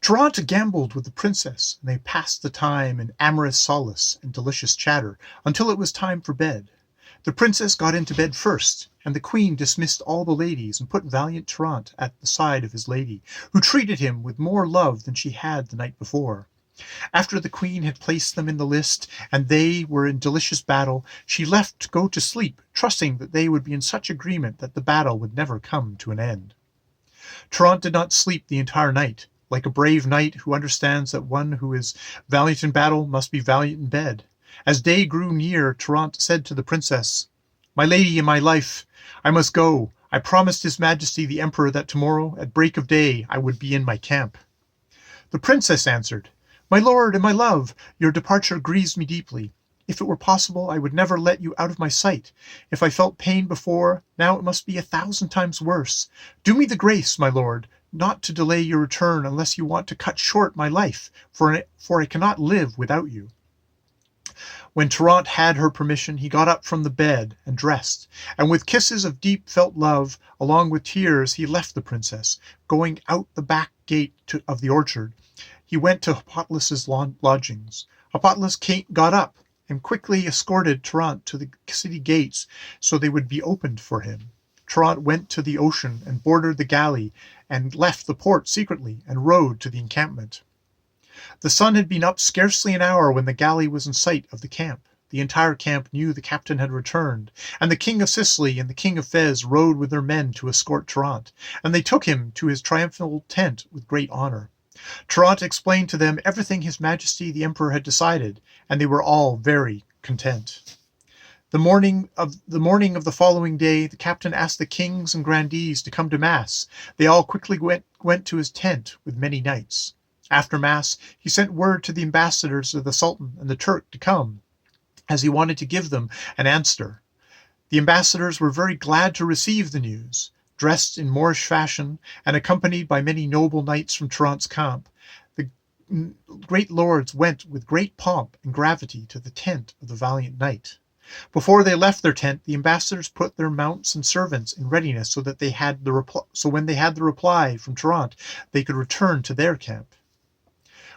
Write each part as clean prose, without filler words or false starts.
Trnt gambled with the princess, and they passed the time in amorous solace and delicious chatter until it was time for bed. The princess got into bed first, and the queen dismissed all the ladies and put valiant Trnt at the side of his lady, who treated him with more love than she had the night before. After the queen had placed them in the list, and they were in delicious battle, she left to go to sleep, trusting that they would be in such agreement that the battle would never come to an end. Trnt did not sleep the entire night, like a brave knight who understands that one who is valiant in battle must be valiant in bed. As day grew near, Trnt said to the princess, "My lady and my life, I must go. I promised His Majesty the Emperor that tomorrow, at break of day, I would be in my camp." The princess answered, "My lord and my love, your departure grieves me deeply. If it were possible, I would never let you out of my sight. If I felt pain before, now it must be 1,000 times worse. Do me the grace, my lord, not to delay your return unless you want to cut short my life, for I cannot live without you." When Trnt had her permission, he got up from the bed and dressed, and with kisses of deep felt love, along with tears, he left the princess. Going out the back gate of the orchard, he went to Hippolytus's lodgings. Hippolytus got up and quickly escorted Trnt to the city gates so they would be opened for him. Trnt went to the ocean and boarded the galley and left the port secretly and rowed to the encampment. The sun had been up scarcely an hour when the galley was in sight of the camp. The entire camp knew the captain had returned, and the king of Sicily and the king of Fez rode with their men to escort Trnt, and they took him to his triumphal tent with great honor. Trnt explained to them everything His Majesty the Emperor had decided, and they were all very content. The morning of the following day, the captain asked the kings and grandees to come to mass. They all quickly went to his tent with many knights. After mass, he sent word to the ambassadors of the Sultan and the Turk to come, as he wanted to give them an answer. The ambassadors were very glad to receive the news. Dressed in Moorish fashion and accompanied by many noble knights from Trnt's camp, the great lords went with great pomp and gravity to the tent of the valiant knight. Before they left their tent, the ambassadors put their mounts and servants in readiness so that when they had the reply from Trnt, they could return to their camp.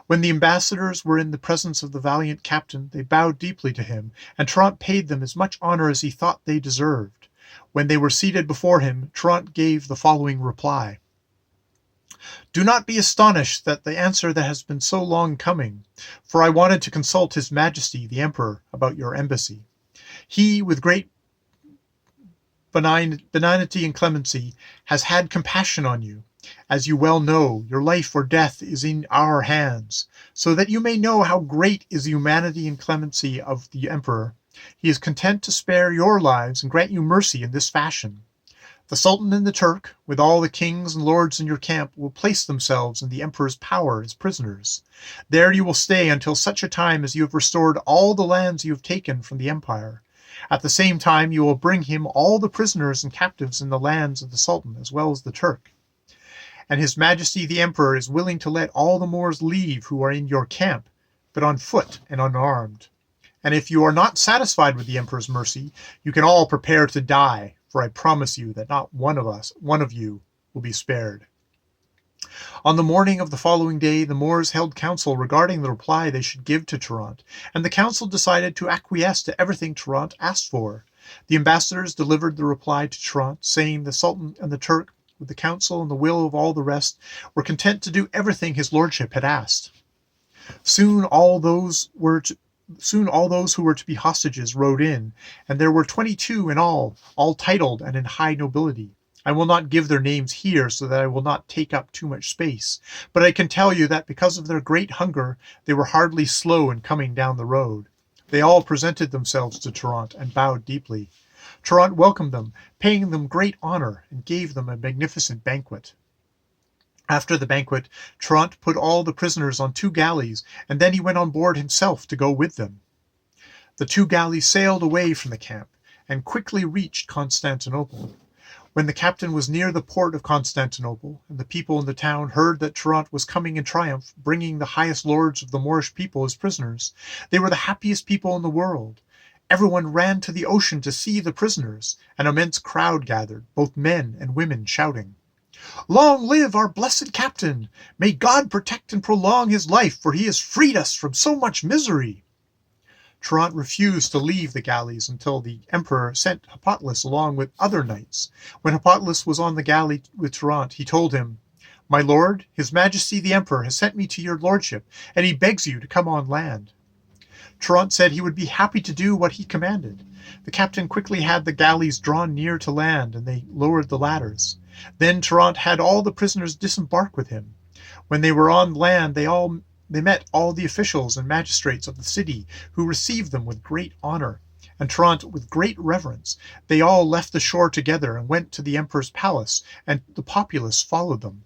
When the ambassadors were in the presence of the valiant captain, they bowed deeply to him, and Trnt paid them as much honor as he thought they deserved. When they were seated before him, Trnt gave the following reply: "Do not be astonished at the answer that has been so long coming, for I wanted to consult His Majesty the Emperor about your embassy. He, with great benignity and clemency, has had compassion on you. As you well know, your life or death is in our hands. So that you may know how great is the humanity and clemency of the Emperor, he is content to spare your lives and grant you mercy in this fashion. The Sultan and the Turk, with all the kings and lords in your camp, will place themselves in the Emperor's power as prisoners. There you will stay until such a time as you have restored all the lands you have taken from the Empire. At the same time, you will bring him all the prisoners and captives in the lands of the Sultan as well as the Turk. And His Majesty the Emperor is willing to let all the Moors leave who are in your camp, but on foot and unarmed. And if you are not satisfied with the Emperor's mercy, you can all prepare to die, for I promise you that not one of you, will be spared." On the morning of the following day, the Moors held council regarding the reply they should give to Trnt, and the council decided to acquiesce to everything Trnt asked for. The ambassadors delivered the reply to Trnt, saying the Sultan and the Turk, with the counsel and the will of all the rest, were content to do everything his lordship had asked. Soon all those who were to be hostages rode in, and there were 22 in all titled and in high nobility. I will not give their names here so that I will not take up too much space, but I can tell you that because of their great hunger, they were hardly slow in coming down the road. They all presented themselves to Trnt and bowed deeply. Trnt welcomed them, paying them great honor, and gave them a magnificent banquet. After the banquet, Trnt put all the prisoners on 2 galleys, and then he went on board himself to go with them. The 2 galleys sailed away from the camp, and quickly reached Constantinople. When the captain was near the port of Constantinople, and the people in the town heard that Trnt was coming in triumph, bringing the highest lords of the Moorish people as prisoners, they were the happiest people in the world. Everyone ran to the ocean to see the prisoners. An immense crowd gathered, both men and women shouting. "Long live our blessed captain! May God protect and prolong his life, for he has freed us from so much misery." Trnt refused to leave the galleys until the emperor sent Hippotlis along with other knights. When Hippotlis was on the galley with Trnt, he told him, "My lord, his majesty the emperor has sent me to your lordship, and he begs you to come on land." Trnt said he would be happy to do what he commanded. The captain quickly had the galleys drawn near to land, and they lowered the ladders. Then Trnt had all the prisoners disembark with him. When they were on land, they met all the officials and magistrates of the city, who received them with great honor. And Trnt, with great reverence, they all left the shore together and went to the emperor's palace, and the populace followed them.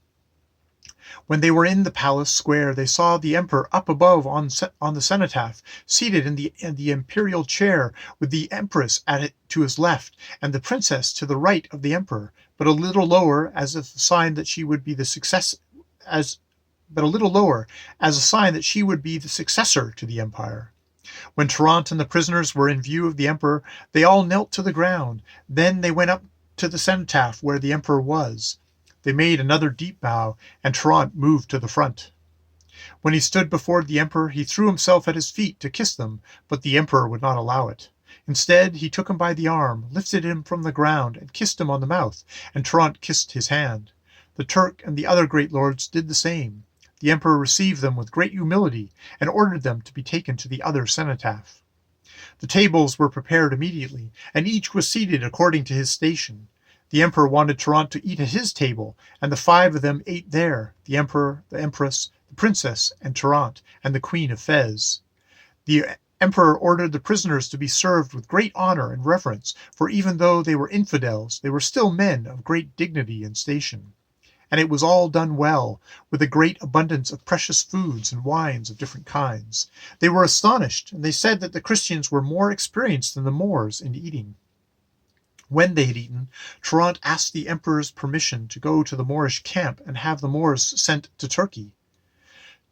When they were in the palace square, they saw the emperor up above on the cenotaph, seated in the imperial chair, with the empress at it to his left, and the princess to the right of the emperor, but a little lower, as a sign that she would be the successor to the empire. When Trnt and the prisoners were in view of the emperor, they all knelt to the ground. Then they went up to the cenotaph where the emperor was. They made another deep bow, and Trnt moved to the front. When he stood before the emperor, he threw himself at his feet to kiss them, but the emperor would not allow it. Instead, he took him by the arm, lifted him from the ground, and kissed him on the mouth, and Trnt kissed his hand. The Turk and the other great lords did the same. The emperor received them with great humility, and ordered them to be taken to the other cenotaph. The tables were prepared immediately, and each was seated according to his station. The emperor wanted Trnt to eat at his table, and the 5 of them ate there, the emperor, the empress, the princess, and Trnt, and the queen of Fez. The emperor ordered the prisoners to be served with great honor and reverence, for even though they were infidels, they were still men of great dignity and station. And it was all done well, with a great abundance of precious foods and wines of different kinds. They were astonished, and they said that the Christians were more experienced than the Moors in eating. When they had eaten, Trnt asked the emperor's permission to go to the Moorish camp and have the Moors sent to Turkey.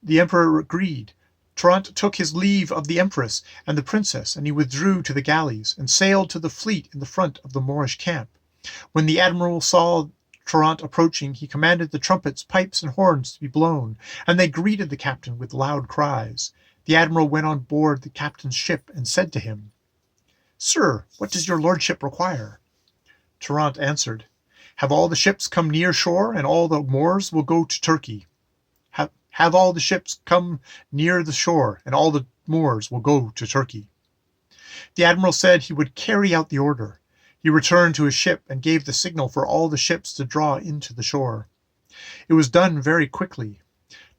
The emperor agreed. Trnt took his leave of the empress and the princess, and he withdrew to the galleys, and sailed to the fleet in the front of the Moorish camp. When the admiral saw Trnt approaching, he commanded the trumpets, pipes, and horns to be blown, and they greeted the captain with loud cries. The admiral went on board the captain's ship and said to him, "Sir, what does your lordship require?" Trnt answered, "Have all the ships come near shore, and all the Moors will go to Turkey." Have all the ships come near the shore, and all the Moors will go to Turkey." The admiral said he would carry out the order. He returned to his ship and gave the signal for all the ships to draw into the shore. It was done very quickly.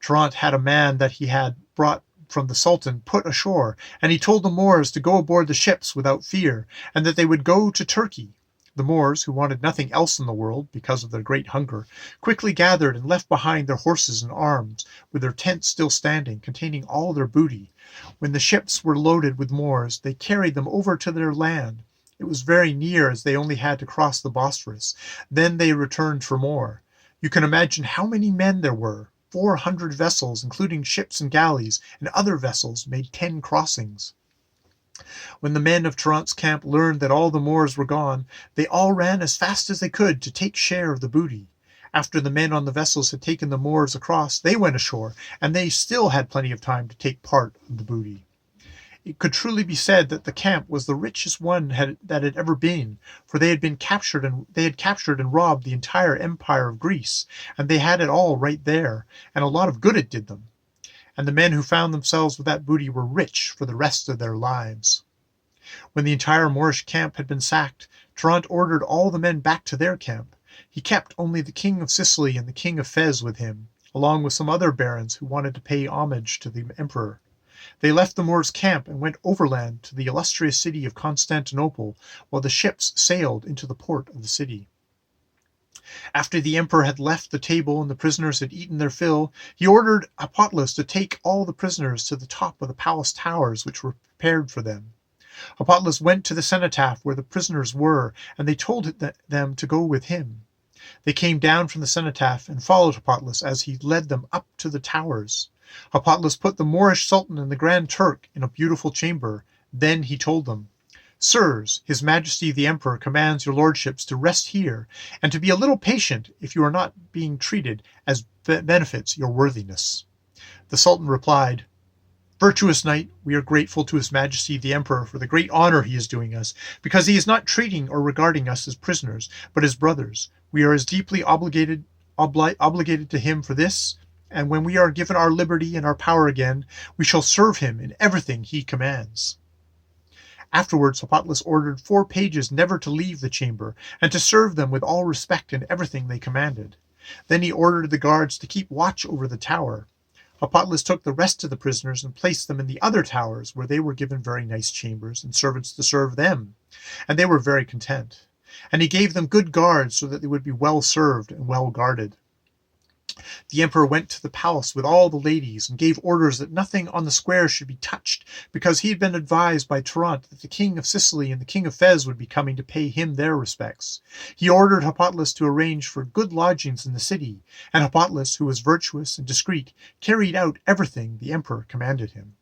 Trnt had a man that he had brought from the Sultan put ashore, and he told the Moors to go aboard the ships without fear, and that they would go to Turkey. The Moors, who wanted nothing else in the world because of their great hunger, quickly gathered and left behind their horses and arms, with their tents still standing, containing all their booty. When the ships were loaded with Moors, they carried them over to their land. It was very near, as they only had to cross the Bosphorus. Then they returned for more. You can imagine how many men there were. 400 vessels, including ships and galleys, and other vessels, made 10 crossings. When the men of Trnt's camp learned that all the Moors were gone, they all ran as fast as they could to take share of the booty. After the men on the vessels had taken the Moors across, they went ashore, and they still had plenty of time to take part of the booty. It could truly be said that the camp was the richest one that had ever been, for they had captured and robbed the entire empire of Greece, and they had it all right there, and a lot of good it did them. And the men who found themselves with that booty were rich for the rest of their lives. When the entire Moorish camp had been sacked, Trnt ordered all the men back to their camp. He kept only the king of Sicily and the king of Fez with him, along with some other barons who wanted to pay homage to the emperor. They left the Moors' camp and went overland to the illustrious city of Constantinople, while the ships sailed into the port of the city. After the emperor had left the table and the prisoners had eaten their fill, he ordered Hippotlis to take all the prisoners to the top of the palace towers which were prepared for them. Hippotlis went to the cenotaph where the prisoners were, and they told them to go with him. They came down from the cenotaph and followed Hippotlis as he led them up to the towers. Hippotlis put the Moorish Sultan and the Grand Turk in a beautiful chamber. Then he told them, Sirs, his majesty the emperor commands your lordships to rest here, and to be a little patient if you are not being treated as benefits your worthiness. The sultan replied, Virtuous knight, we are grateful to his majesty the emperor for the great honor he is doing us, because he is not treating or regarding us as prisoners, but as brothers. We are as deeply obligated to him for this, and when we are given our liberty and our power again, we shall serve him in everything he commands. Afterwards, Hippolytus ordered 4 pages never to leave the chamber, and to serve them with all respect in everything they commanded. Then he ordered the guards to keep watch over the tower. Hippolytus took the rest of the prisoners and placed them in the other towers, where they were given very nice chambers and servants to serve them, and they were very content. And he gave them good guards so that they would be well served and well guarded. The emperor went to the palace with all the ladies and gave orders that nothing on the square should be touched, because he had been advised by Trnt that the king of Sicily and the king of Fez would be coming to pay him their respects. He ordered Hippolytus to arrange for good lodgings in the city, and Hippolytus, who was virtuous and discreet, carried out everything the emperor commanded him.